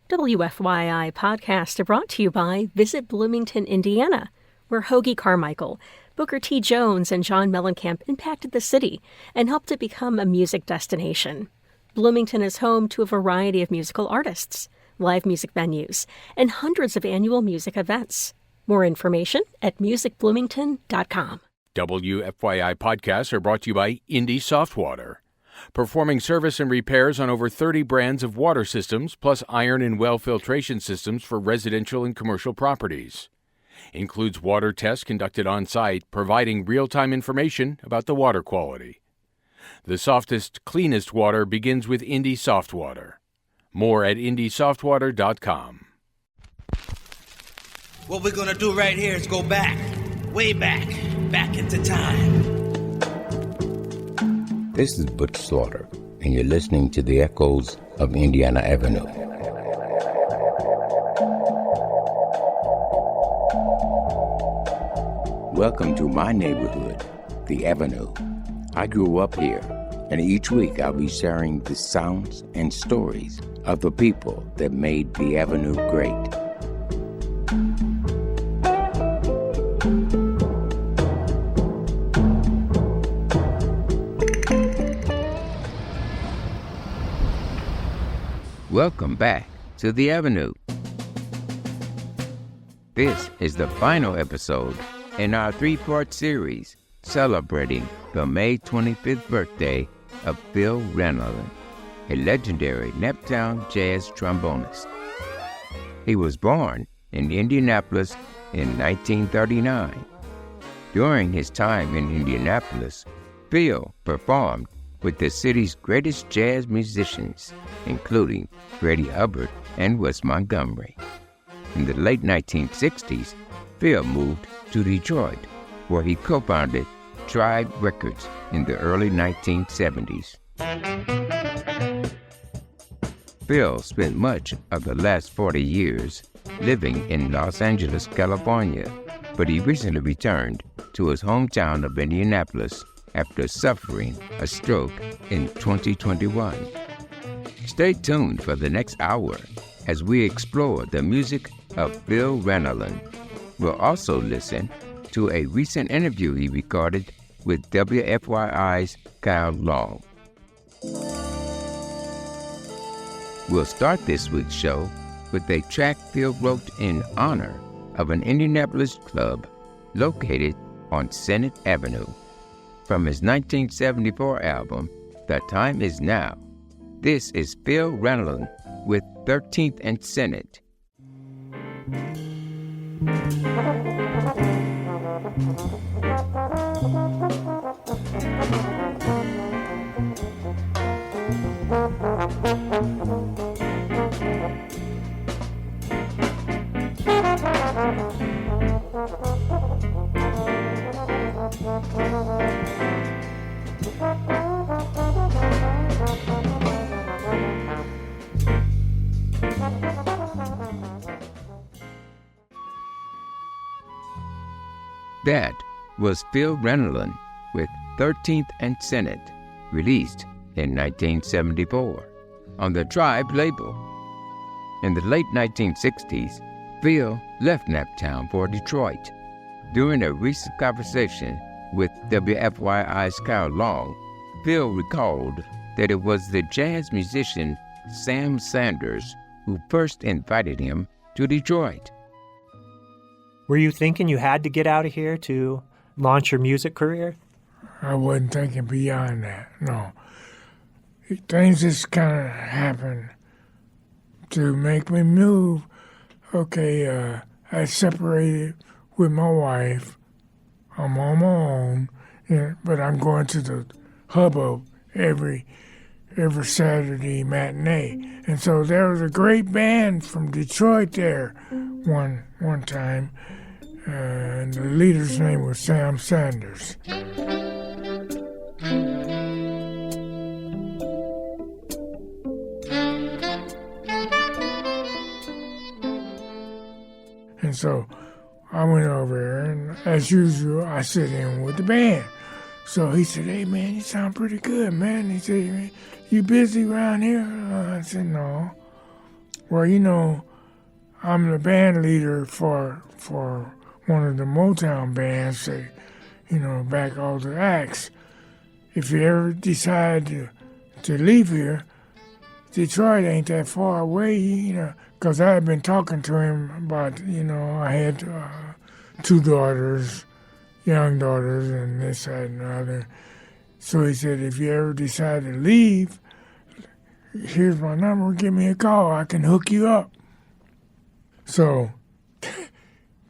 WFYI podcasts are brought to you by Visit Bloomington, Indiana, where Hoagie Carmichael, Booker T. Jones, and John Mellencamp impacted the city and helped it become a music destination. Bloomington is home to a variety of musical artists, live music venues, and hundreds of annual music events. More information at musicbloomington.com. WFYI podcasts are brought to you by Indy Softwater, performing service and repairs on over 30 brands of water systems, plus iron and well filtration systems for residential and commercial properties. Includes water tests conducted on-site, providing real-time information about the water quality. The softest, cleanest water begins with Indy Softwater. More at indysoftwater.com. What we're gonna do right here is go back, way back into time. This is Butch Slaughter, and you're listening to the echoes of Indiana Avenue. Welcome to my neighborhood, the Avenue. I grew up here, and each week I'll be sharing the sounds and stories of the people that made the Avenue great. Welcome back to the Avenue. This is the final episode in our three-part series celebrating the May 25th birthday of Phil Ranelin, a legendary Naptown jazz trombonist. He was born in Indianapolis in 1939. During his time in Indianapolis, Phil performed with the city's greatest jazz musicians, including Freddie Hubbard and Wes Montgomery. In the late 1960s, Phil moved to Detroit, where he co-founded Tribe Records in the early 1970s. Phil spent much of the last 40 years living in Los Angeles, California, but he recently returned to his hometown of Indianapolis after suffering a stroke in 2021. Stay tuned for the next hour as we explore the music of Phil Ranelin. We'll also listen to a recent interview he recorded with WFYI's Kyle Long. We'll start this week's show with a track Phil wrote in honor of an Indianapolis club located on Senate Avenue. From his 1974 album, The Time Is Now, this is Phil Ranelin with 13th and Senate. That was Phil Ranelin with 13th and Senate, released in 1974 on the Tribe label. In the late 1960s, Phil left Naptown for Detroit. During a recent conversation with WFYI's Kyle Long, Phil recalled that it was the jazz musician Sam Sanders who first invited him to Detroit. Were you thinking you had to get out of here to launch your music career? I wasn't thinking beyond that, no. Things just kind of happened to make me move. Okay, I separated with my wife. I'm on my own, but I'm going to the Hubbard every Saturday matinee. And so there was a great band from Detroit there one time, and the leader's name was Sam Sanders. And so I went over there, and as usual, I sit in with the band. So he said, "Hey, man, you sound pretty good, man." He said, "You busy around here?" I said, "No." Well, you know, I'm the band leader for one of the Motown bands that, you know, back all the acts. If you ever decide to leave here, Detroit ain't that far away, you know, because I had been talking to him about, you know, I had 2 daughters, young daughters, and this, that, and the other. So he said, if you ever decide to leave, here's my number, give me a call, I can hook you up. So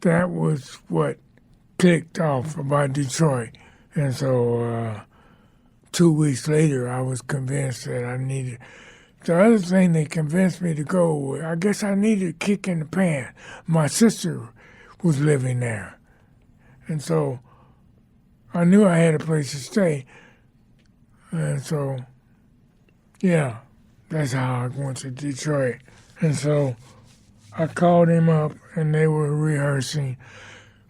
that was what clicked off about Detroit. And so 2 weeks later, I was convinced that I needed. The other thing that convinced me to go, I guess I needed a kick in the pan. My sister was living there. And so I knew I had a place to stay. And so, yeah, that's how I went to Detroit. And so I called him up, and they were rehearsing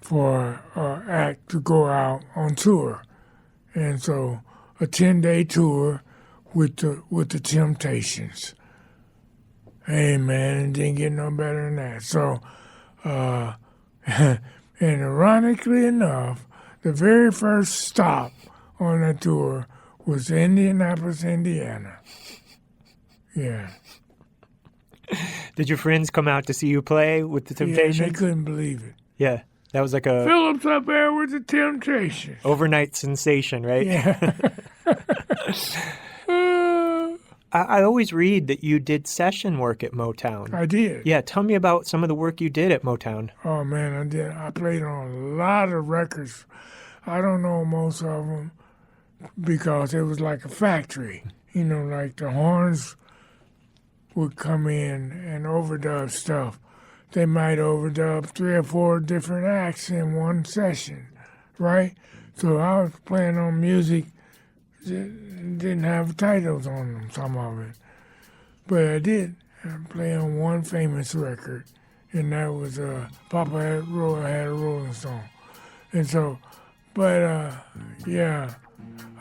for an act to go out on tour. And so a 10-day tour with the Temptations. Hey, man, it didn't get no better than that. So, and ironically enough, the very first stop on that tour was Indianapolis, Indiana. Yeah. Did your friends come out to see you play with the Temptations? Yeah, they couldn't believe it. Yeah, that was like a Philip's up there with the Temptations. overnight sensation, right? Yeah. I always read that you did session work at Motown. I did. Yeah, tell me about some of the work you did at Motown. Oh, man, I did. I played on a lot of records. I don't know most of them because it was like a factory. You know, like the horns would come in and overdub stuff. They might overdub 3 or 4 different acts in one session, right? So I was playing on music that didn't have titles on them, some of it. But I did. I played on one famous record, and that was Papa had a Rolling Stone. And so, but yeah,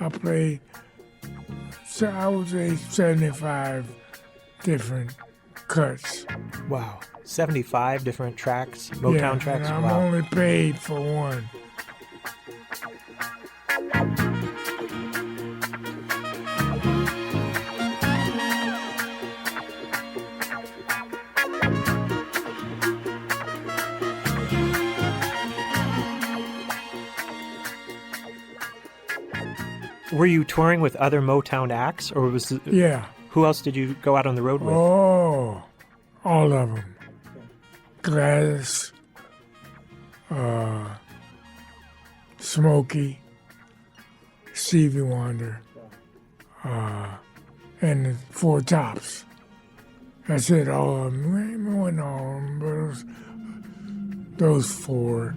I played, so I would say 75 different cuts. Wow, 75 different tracks, Motown tracks? And I'm Wow. only paid for one. Were you touring with other Motown acts, or was it, Yeah. who else did you go out on the road with? Oh, all of them. Gladys, Smokey, Stevie Wonder, and the Four Tops. That's it, all of them. It wasn't all of them, but it was those 4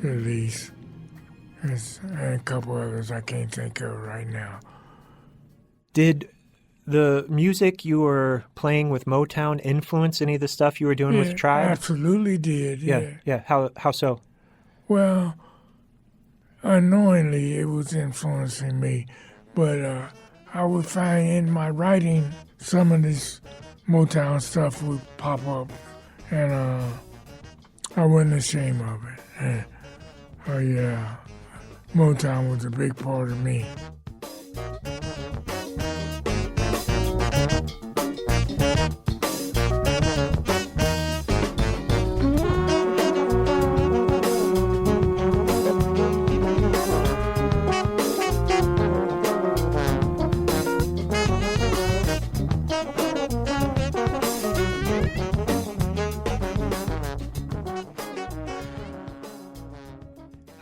at least. And a couple others I can't think of right now. Did the music you were playing with Motown influence any of the stuff you were doing with Tribe? Absolutely did, yeah. Yeah. How so? Well, unknowingly it was influencing me, but I would find in my writing some of this Motown stuff would pop up, and I wasn't ashamed of it. And, oh yeah, Motown was a big part of me.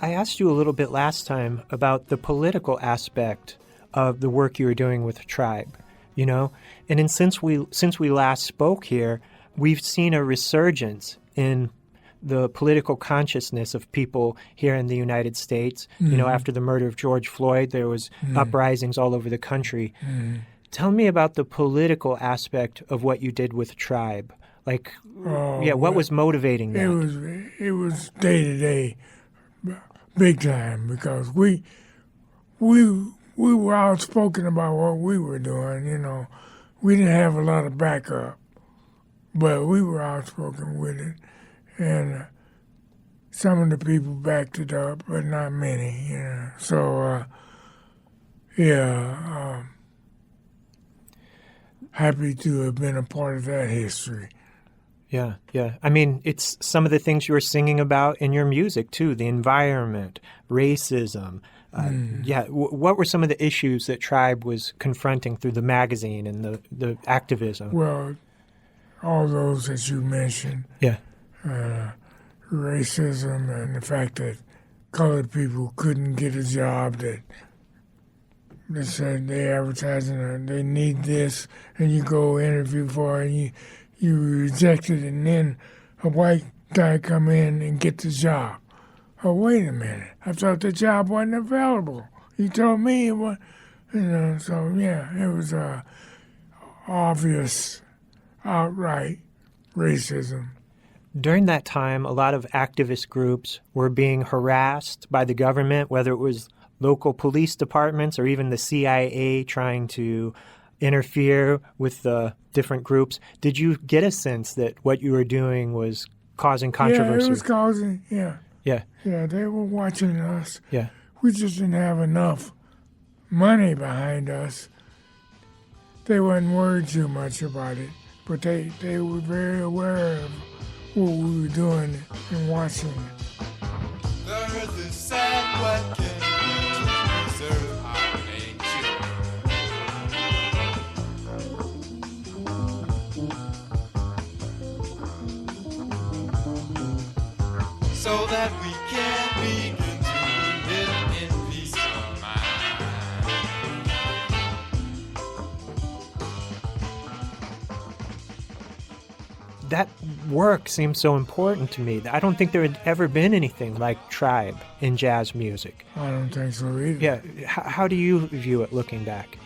I asked you a little bit last time about the political aspect of the work you were doing with Tribe, you know? And since we last spoke here, we've seen a resurgence in the political consciousness of people here in the United States. Mm-hmm. You know, after the murder of George Floyd, there was uprisings all over the country. Mm-hmm. Tell me about the political aspect of what you did with Tribe. Like, what was motivating that? It was day-to-day, big time, because we were outspoken about what we were doing, you know. We didn't have a lot of backup. but we were outspoken with it. And some of the people backed it up, but not many, you know. So, happy to have been a part of that history. Yeah, yeah. I mean, it's some of the things you were singing about in your music, too, the environment, racism. What were some of the issues that Tribe was confronting through the magazine and the activism? Well, all those that you mentioned. Yeah. Racism and the fact that colored people couldn't get a job, that they said they advertising they need this, and you go interview for it, and you reject it, and then a white guy come in and get the job. Oh, wait a minute. I thought the job wasn't available. You told me it was, you know, so yeah, it was obvious, outright racism. During that time, a lot of activist groups were being harassed by the government, whether it was local police departments or even the CIA trying to interfere with the different groups. Did you get a sense that what you were doing was causing controversy? Yeah, it was causing, Yeah. Yeah, they were watching us. Yeah. We just didn't have enough money behind us. They wasn't worried too much about it, but they were very aware of what we were doing and watching it. The earth is sad, what can we do to preserve our nature? So that we can begin to live in peace of mind. That work seems so important to me. I don't think there had ever been anything like Tribe in jazz music. I don't think so either. Yeah. How do you view it looking back?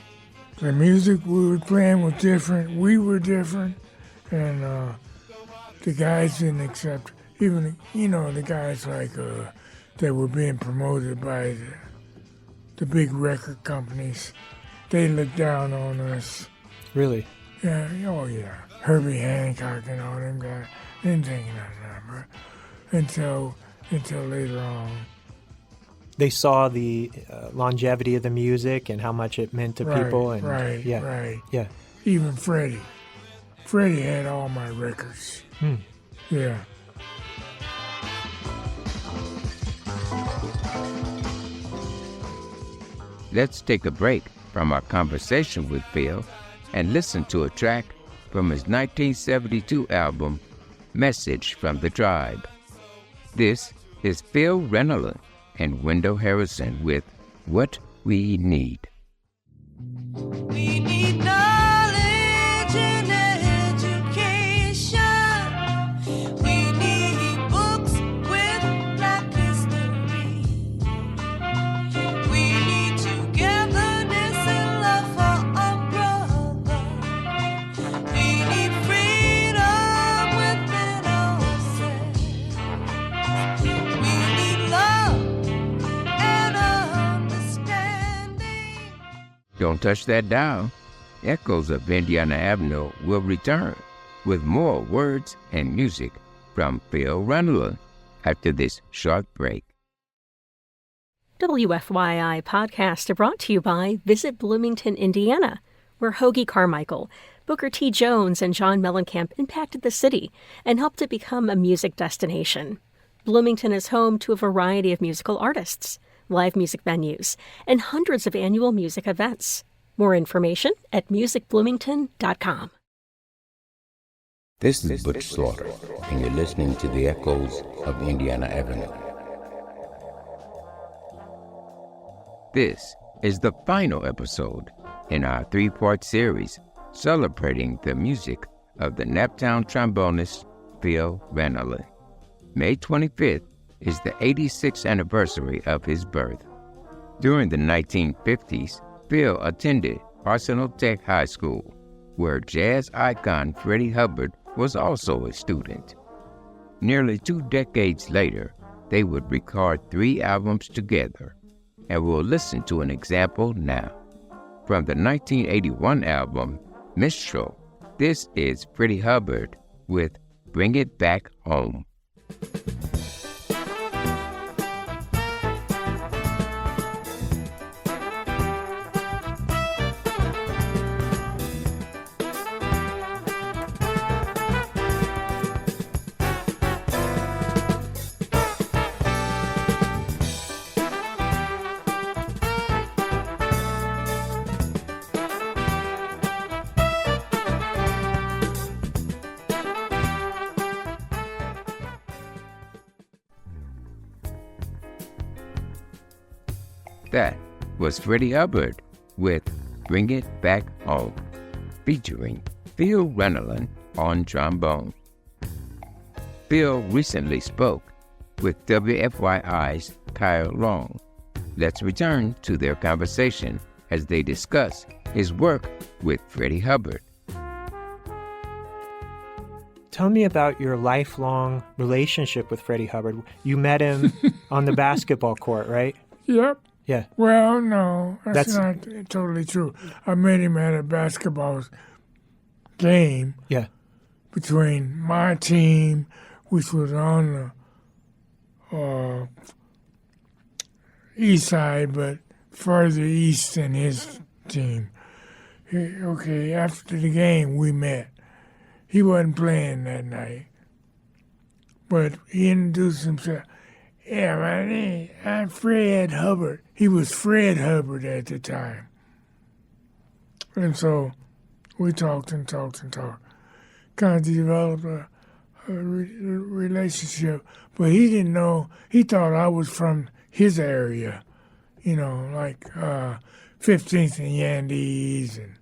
The music we were playing was different. We were different. And the guys didn't accept, even, you know, the guys like that were being promoted by the big record companies. They looked down on us. Really? Yeah, oh yeah. Herbie Hancock and all them guys. Didn't think nothing of it until later on. They saw the longevity of the music and how much it meant to people. And Right. Yeah. Even Freddie. Freddie had all my records. Yeah. Let's take a break from our conversation with Phil and listen to a track from his 1972 album, Message from the Tribe. This is Phil Ranelin and Wendell Harrison with What We Need. We need knowledge and education. We need books with Black history. We need togetherness and love for our brother. We need freedom within ourselves. We need love and understanding. Don't touch that dial. Echoes of Indiana Avenue will return with more words and music from Phil Ranelin after this short break. WFYI podcasts are brought to you by Visit Bloomington, Indiana, where Hoagie Carmichael, Booker T. Jones, and John Mellencamp impacted the city and helped it become a music destination. Bloomington is home to a variety of musical artists, live music venues, and hundreds of annual music events. More information at musicbloomington.com. This is Butch Slaughter, and you're listening to the echoes of Indiana Avenue. This is the final episode in our three-part series celebrating the music of the Naptown trombonist Phil Ranelin. May 25th is the 86th anniversary of his birth. During the 1950s, Phil attended Arsenal Tech High School, where jazz icon Freddie Hubbard was also a student. Nearly 2 decades later, they would record 3 albums together, and we'll listen to an example now. From the 1981 album, Minstrel, this is Freddie Hubbard with Bring It Back Home. That was Freddie Hubbard with Bring It Back Home, featuring Phil Ranelin on trombone. Phil recently spoke with WFYI's Kyle Long. Let's return to their conversation as they discuss his work with Freddie Hubbard. Tell me about your lifelong relationship with Freddie Hubbard. You met him on the basketball court, right? Yep. Yeah. Well, no, that's not totally true. I met him at a basketball game Yeah. between my team, which was on the east side, but further east than his team. After the game, we met. He wasn't playing that night, but he introduced himself. Yeah, my name, I'm Fred Hubbard. He was Fred Hubbard at the time. And so we talked and talked and talked. Kind of developed a relationship. But he didn't know, he thought I was from his area, like 15th and Yandees and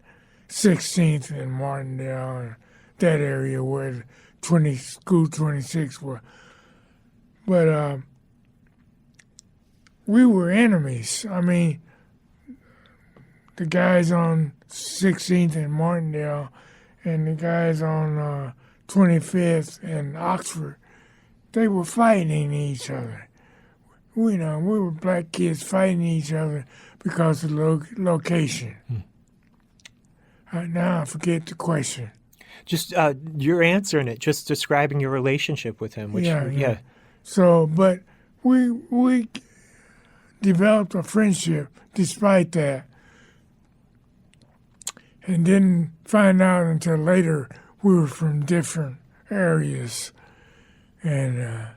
16th and Martindale, and that area where School 26 were. But we were enemies. I mean, the guys on 16th and Martindale and the guys on 25th and Oxford, they were fighting each other. We were black kids fighting each other because of location. Now I forget the question. Just you're answering it, just describing your relationship with him. Which, yeah. So, but we developed a friendship despite that, and didn't find out until later we were from different areas. And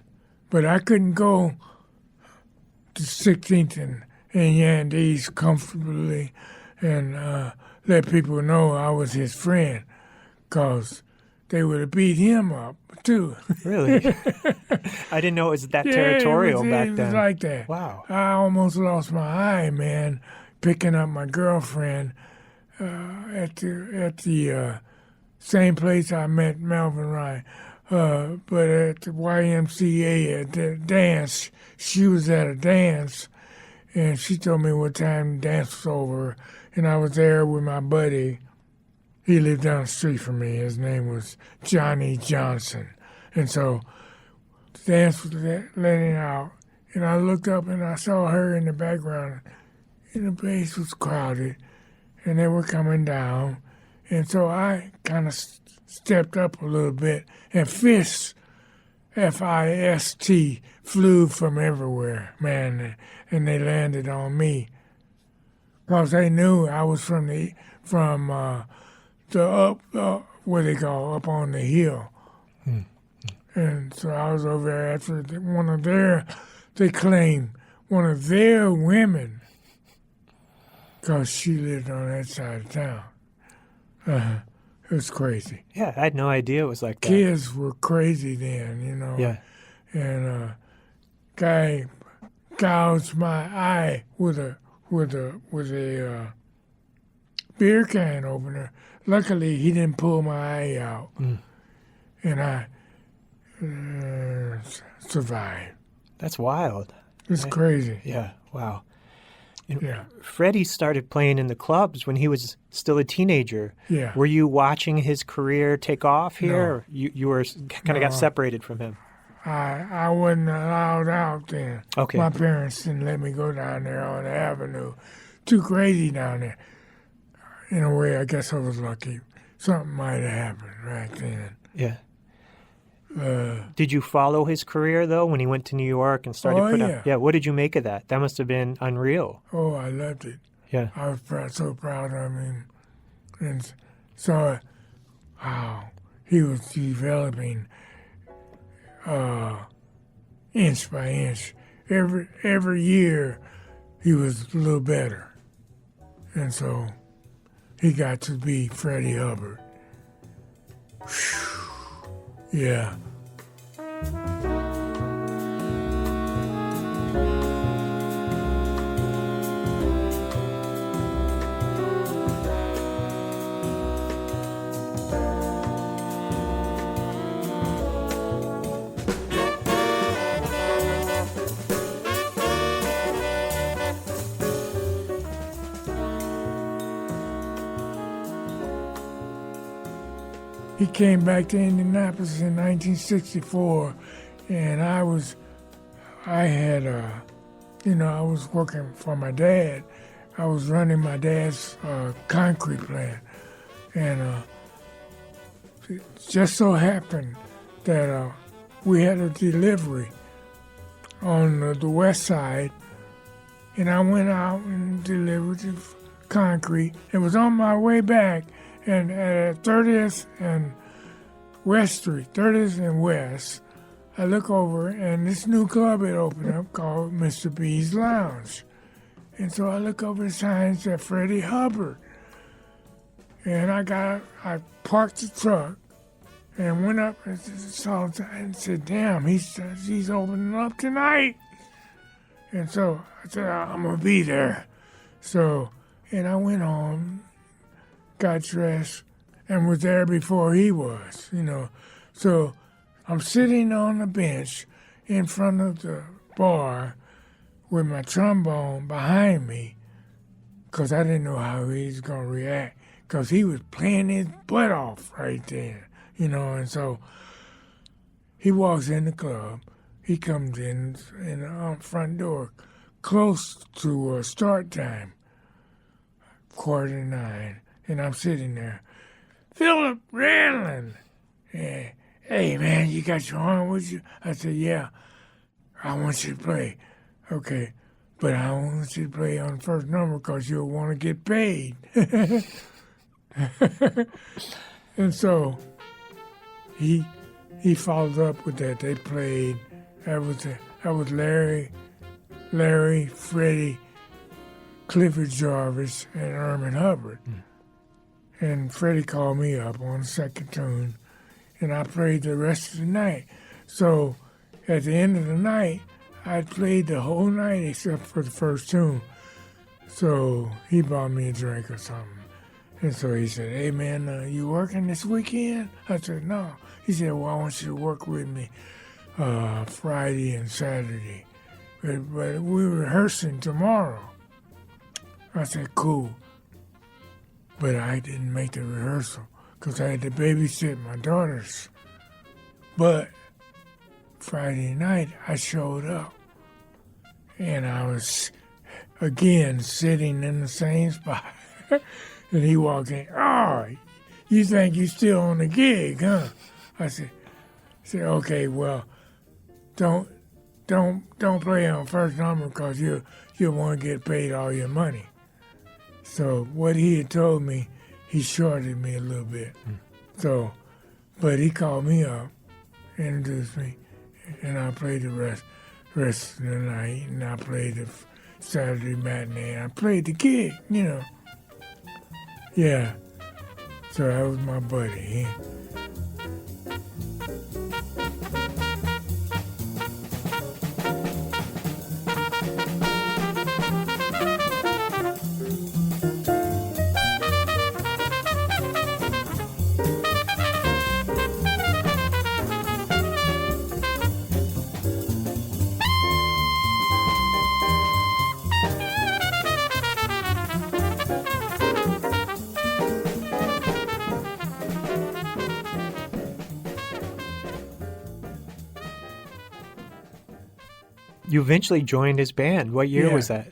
but I couldn't go to 16th and Yandees comfortably and let people know I was his friend, because they would have beat him up too. Really? I didn't know it was that territorial back then. It was like that. Wow. I almost lost my eye, man, picking up my girlfriend at the same place I met Melvin Ryan. But at the YMCA at the dance, she was at a dance, and she told me what time the dance was over, and I was there with my buddy. He lived down the street from me. His name was Johnny Johnson. And so the dance was letting out, and I looked up and I saw her in the background, and the place was crowded, and they were coming down. And so I kind of stepped up a little bit, and fists, F-I-S-T, flew from everywhere, man, and they landed on me. Because they knew I was from the up where they go up on the hill. And so I was over there after they claimed one of their women, because she lived on that side of town. It was crazy. Yeah, I had no idea it was like that. Kids were crazy then, Yeah. And guy gouged my eye with a beer can opener. Luckily, he didn't pull my eye out, and I survived. That's wild. It's crazy. Yeah, wow. And Yeah. Freddie started playing in the clubs when he was still a teenager. Yeah. Were you watching his career take off here? No. Or you were kind of got separated from him? I wasn't allowed out then. Okay. My parents didn't let me go down there on the avenue. Too crazy down there. In a way, I guess I was lucky. Something might have happened right then. Yeah. Did you follow his career, though, when he went to New York and started putting yeah. up? Yeah, what did you make of that? That must have been unreal. Oh, I loved it. Yeah. I was so proud of him. And so, wow, he was developing inch by inch. Every year, he was a little better. And so, he got to be Freddie Hubbard. Whew. Yeah. He came back to Indianapolis in 1964, and I was working for my dad. I was running my dad's concrete plant, and it just so happened that we had a delivery on the west side, and I went out and delivered the concrete. It was on my way back. And at 30th and West Street, 30th and West, I look over and this new club had opened up called Mr. B's Lounge. And so I look over the sign that Freddie Hubbard. And I parked the truck and went up and saw it and said, damn, he's opening up tonight. And so I said, I'm going to be there. So, and I went home, got dressed, and was there before he was, So I'm sitting on the bench in front of the bar with my trombone behind me because I didn't know how he was going to react because he was playing his butt off right there, And so he walks in the club. He comes in the front door close to start time, 8:45. And I'm sitting there. Phil Ranelin. Yeah. Hey, man, you got your horn with you? I said, yeah. I want you to play. Okay. But I don't want you to play on the first number because you'll want to get paid. And so he followed up with that. They played. That was Larry, Freddie, Clifford Jarvis, and Herman Hubbard. And Freddie called me up on the second tune, and I played the rest of the night. So at the end of the night, I played the whole night except for the first tune. So he bought me a drink or something. And so he said, hey, man, you working this weekend? I said, no. He said, well, I want you to work with me Friday and Saturday. But we're rehearsing tomorrow. I said, cool. But I didn't make the rehearsal because I had to babysit my daughters. But Friday night, I showed up. And I was, again, sitting in the same spot. And he walked in, oh, you think you still on the gig, huh? I said, okay, well, don't play on first number because you'll want to get paid all your money. So what he had told me, he shorted me a little bit. So, but he called me up, introduced me, and I played the rest of the night, and I played the Saturday matinee, and I played the gig, Yeah. So that was my buddy. You eventually joined his band. What year Yeah. was that?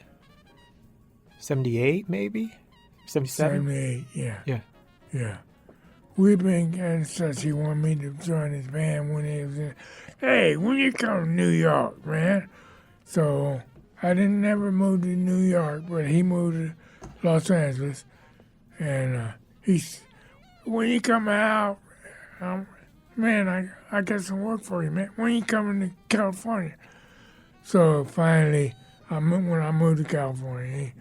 78, maybe? 77? 78, yeah. Yeah. Yeah. we've been and such. He wanted me to join his band when he was in. Hey, when you come to New York, man. So I didn't never move to New York, but he moved to Los Angeles, and he's when you come out, man, I got some work for you, man. When you coming to California? So finally, when I moved to California,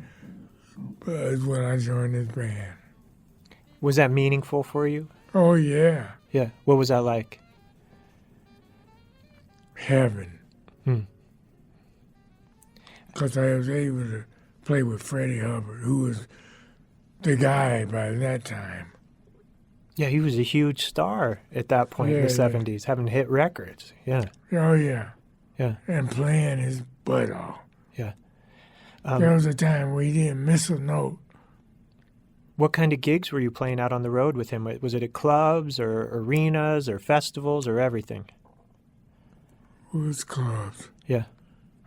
is when I joined his band. Was that meaningful for you? Oh yeah, Yeah. What was that like? heaven. Because I was able to play with Freddie Hubbard, who was the guy by that time. Yeah, he was a huge star at that point in Yeah, the yeah. 70s, having hit records. Yeah, Oh yeah, yeah, and playing his butt off. yeah. There was a time where he didn't miss a note. What kind of gigs were you playing out on the road with him? Was it at clubs or arenas or festivals or everything? It was clubs. Yeah,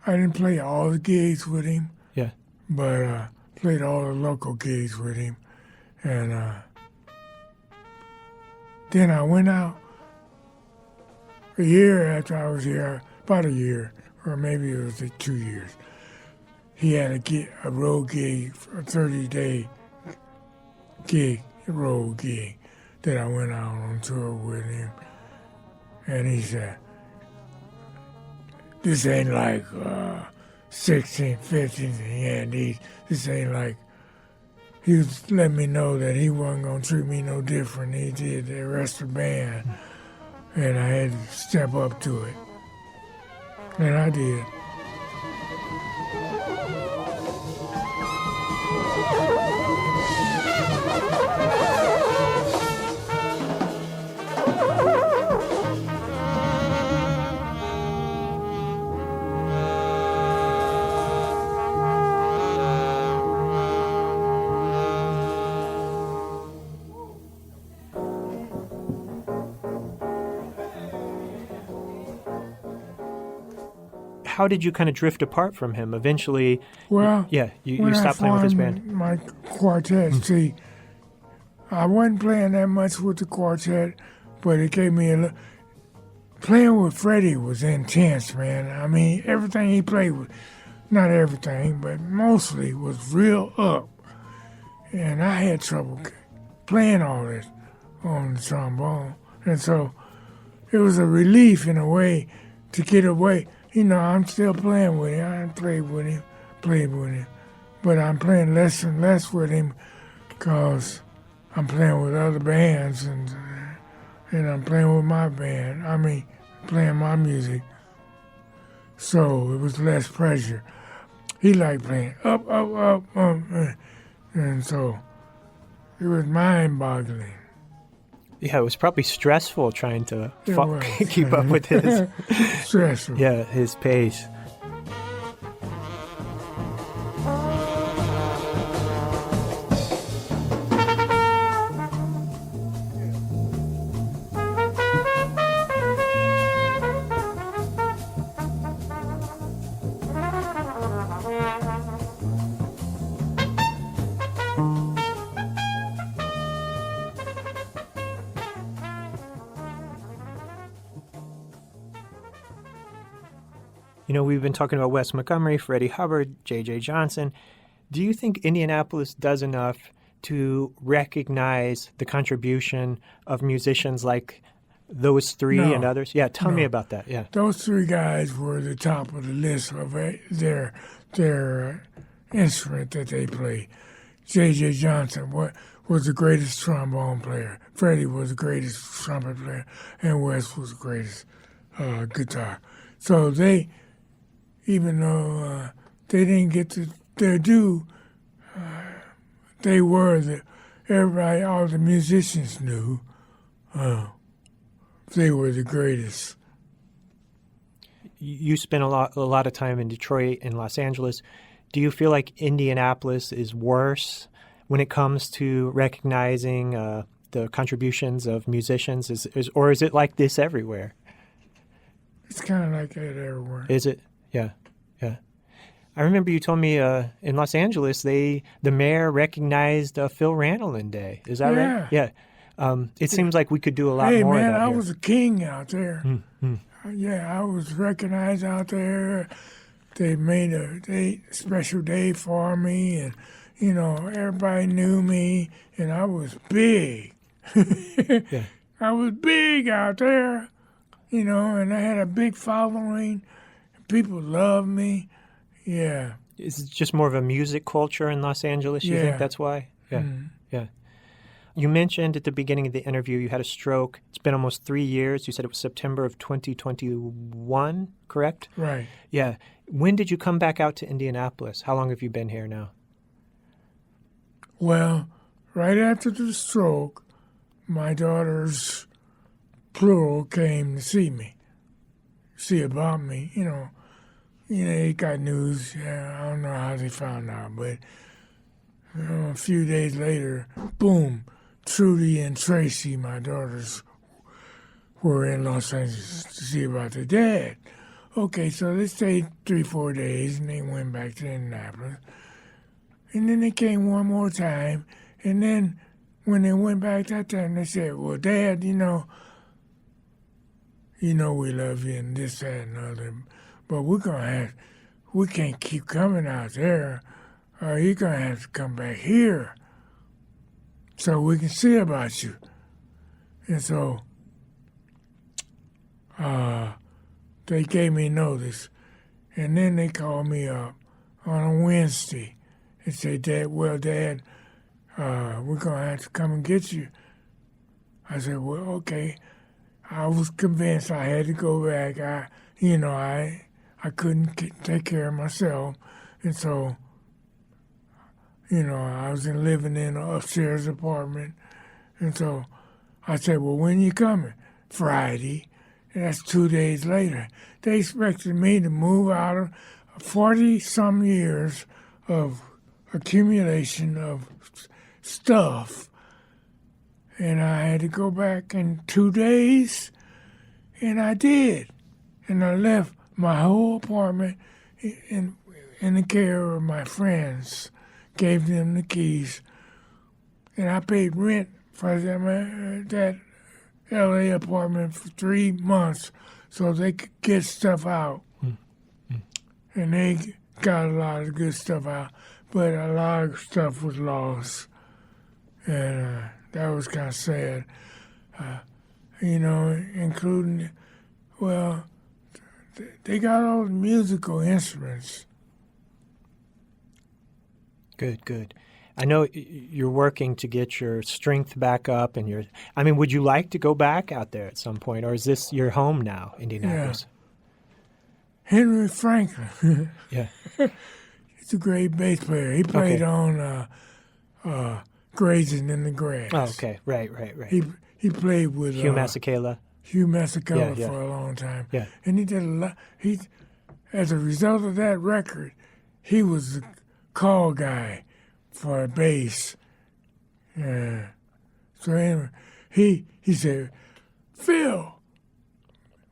I didn't play all the gigs with him, yeah. but played all the local gigs with him. And then I went out a year after I was here, about a year, or maybe it was 2 years. He had a road gig, a 30-day gig, road gig, that I went out on tour with him. And he said, this ain't like 16, 15, and this ain't like, he was letting me know that he wasn't going to treat me no different. He did the rest of the band, and I had to step up to it. And I did. How did you kind of drift apart from him? Eventually, Well, you when stopped playing with his formed band. My quartet, see, I wasn't playing that much with the quartet, but it gave me playing with Freddie was intense, man. I mean, everything he played with, not everything, but mostly was real up. And I had trouble playing all this on the trombone. And so it was a relief in a way to get away. You know, I'm still playing with him. I played with him. But I'm playing less and less with him because I'm playing with other bands and I'm playing with my band. I mean, playing my music. So it was less pressure. He liked playing up, and so it was mind-boggling. Yeah, it was probably stressful trying to It was. keep up with his Stressful. his pace. You know, we've been talking about Wes Montgomery, Freddie Hubbard, J.J. Johnson. Do you think Indianapolis does enough to recognize the contribution of musicians like those three No. and others? Yeah, tell me No. about that. Yeah. Those three guys were the top of the list of their instrument that they played. J.J. Johnson was the greatest trombone player. Freddie was the greatest trumpet player, and Wes was the greatest guitar. So they, even though they didn't get their due, they were everybody, all the musicians knew they were the greatest. You spent a lot of time in Detroit and Los Angeles. Do you feel like Indianapolis is worse when it comes to recognizing the contributions of musicians? Or is it like this everywhere? It's kind of like that everywhere. Is it? Yeah, yeah. I remember you told me in Los Angeles the mayor recognized Phil Ranelin Day. Is that right? Yeah. It seems like we could do a lot Hey, more man, of that I here. was a king out there. Yeah, I was recognized out there. They made a special day for me, and, you know, everybody knew me, and I was big. Yeah. I was big out there, you know, and I had a big following. People loved me. Yeah. Is it just more of a music culture in Los Angeles? You Yeah. think that's why? Yeah. Yeah. You mentioned at the beginning of the interview you had a stroke. It's been almost 3 years. You said it was September of 2021, correct? Right. Yeah. When did you come back out to Indianapolis? How long have you been here now? Well, right after the stroke, my daughters, plural, came to see me, see about me. You know, they got news. Yeah, I don't know how they found out, but a few days later, boom, Trudy and Tracy, my daughters, were in Los Angeles to see about their dad. Okay, so they stayed 3-4 days, and they went back to Indianapolis. And then they came one more time, and then when they went back that time, they said, well, Dad, you know we love you and this, that, and other, but we can't keep coming out there. You're going to have to come back here so we can see about you. And so they gave me notice, and then they called me up on a Wednesday and said, Dad, we're going to have to come and get you. I said, well, okay. I was convinced I had to go back. I couldn't take care of myself. And so, I was living in an upstairs apartment. And so I said, well, when you coming? Friday. And that's 2 days later. They expected me to move out of 40-some years of accumulation of stuff. And I had to go back in 2 days, and I did. And I left my whole apartment in the care of my friends, gave them the keys, and I paid rent for them, that L.A. apartment for 3 months so they could get stuff out. And they got a lot of good stuff out, but a lot of stuff was lost. And that was kind of sad, including, they got all the musical instruments. Good. I know you're working to get your strength back up, and would you like to go back out there at some point, or is this your home now, Indianapolis? Henry Franklin. Yeah. He's a great bass player. He played on Grazing in the Grass. Oh, okay. Right. He played with Hugh Masekela. For a long time. Yeah. And he did a lot. As a result of that record, he was the call guy for a bass. Yeah. So anyway, he said, Phil,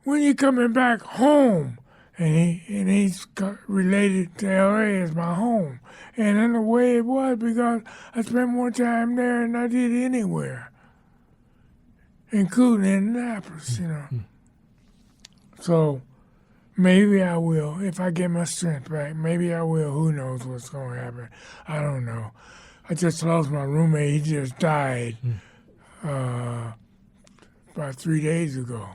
when you coming back home? And he's related to L.A. as my home. And in a way it was, because I spent more time there than I did anywhere, including Indianapolis, So maybe I will, if I get my strength back. Maybe I will. Who knows what's going to happen? I don't know. I just lost my roommate. He just died about 3 days ago.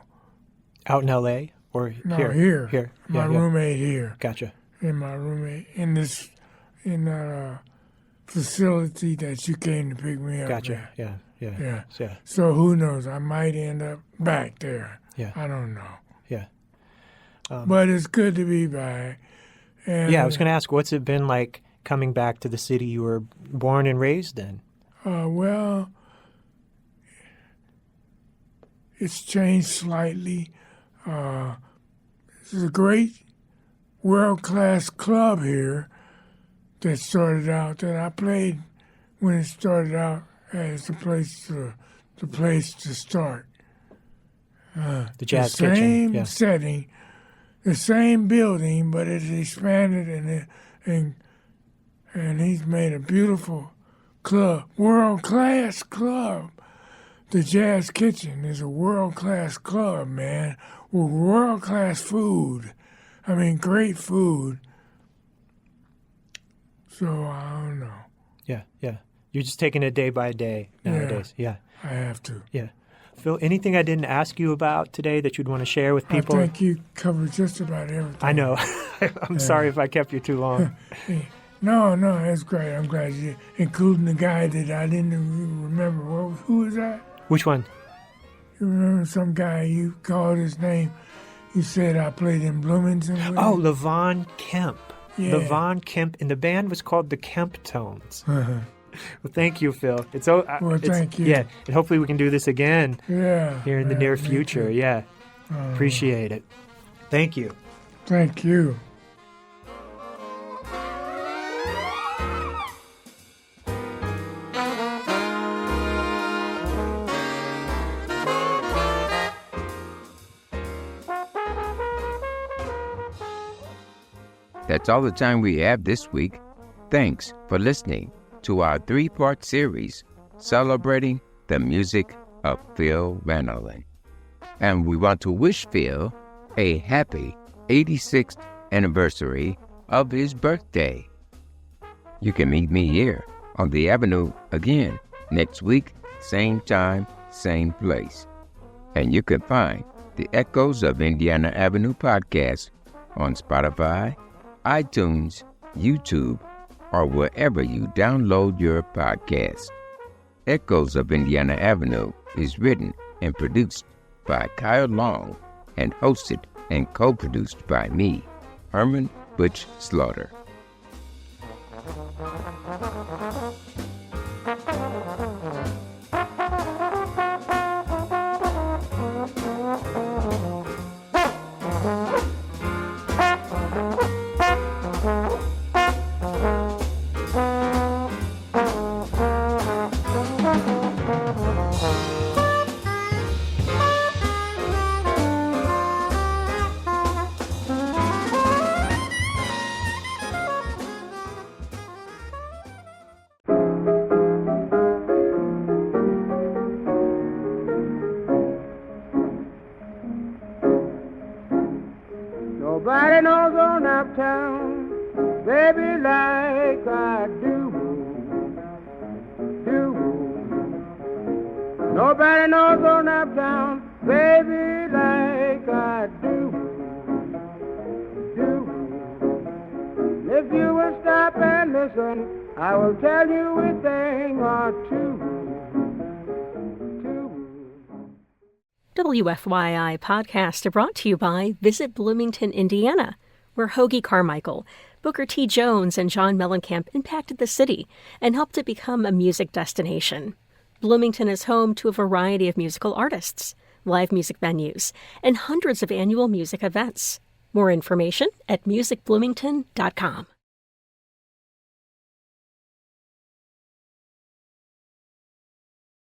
Out in L.A.? Or No, here? Here. My roommate here. Gotcha. And my roommate in the facility that you came to pick me up. Gotcha. At. Yeah. So who knows? I might end up back there. Yeah. I don't know. Yeah. But it's good to be back. And, I was going to ask, what's it been like coming back to the city you were born and raised in? Well, it's changed slightly. This is a great world-class club here that I played when it started out as the place to start. The Jazz the Kitchen. same Yeah. setting, the same building, but it's expanded and he's made a beautiful club, world-class club the Jazz Kitchen is a world-class club, man, with world-class food. I mean, great food. So, I don't know. Yeah, yeah. You're just taking it day by day nowadays. Yeah. I have to. Yeah. Phil, anything I didn't ask you about today that you'd want to share with people? I think you covered just about everything. I know. I'm sorry if I kept you too long. No, that's great. I'm glad you, including the guy that I didn't remember. Who was that? Which one? You remember some guy, you called his name. You said I played in Bloomington with Oh, him? LaVon Kemp. Yeah. LaVon Kemp, and the band was called the Kemp Tones. Uh-huh. Well, thank you, Phil. Thank you. Yeah, and hopefully we can do this again Yeah. here in the near me future. too. Yeah, appreciate it. Thank you. Thank you. That's all the time we have this week. Thanks for listening to our 3-part series celebrating the music of Phil Ranelin. And we want to wish Phil a happy 86th anniversary of his birthday. You can meet me here on the Avenue again next week, same time, same place. And you can find the Echoes of Indiana Avenue podcast on Spotify, iTunes, YouTube, or wherever you download your podcast. Echoes of Indiana Avenue is written and produced by Kyle Long and hosted and co-produced by me, Herman Butch Slaughter. Nobody knows on uptown, baby, like I do. Nobody knows on uptown, baby, like I do. If you will stop and listen, I will tell you a thing or two. WFYI podcasts are brought to you by Visit Bloomington, Indiana, where Hoagie Carmichael, Booker T. Jones, and John Mellencamp impacted the city and helped it become a music destination. Bloomington is home to a variety of musical artists, live music venues, and hundreds of annual music events. More information at musicbloomington.com.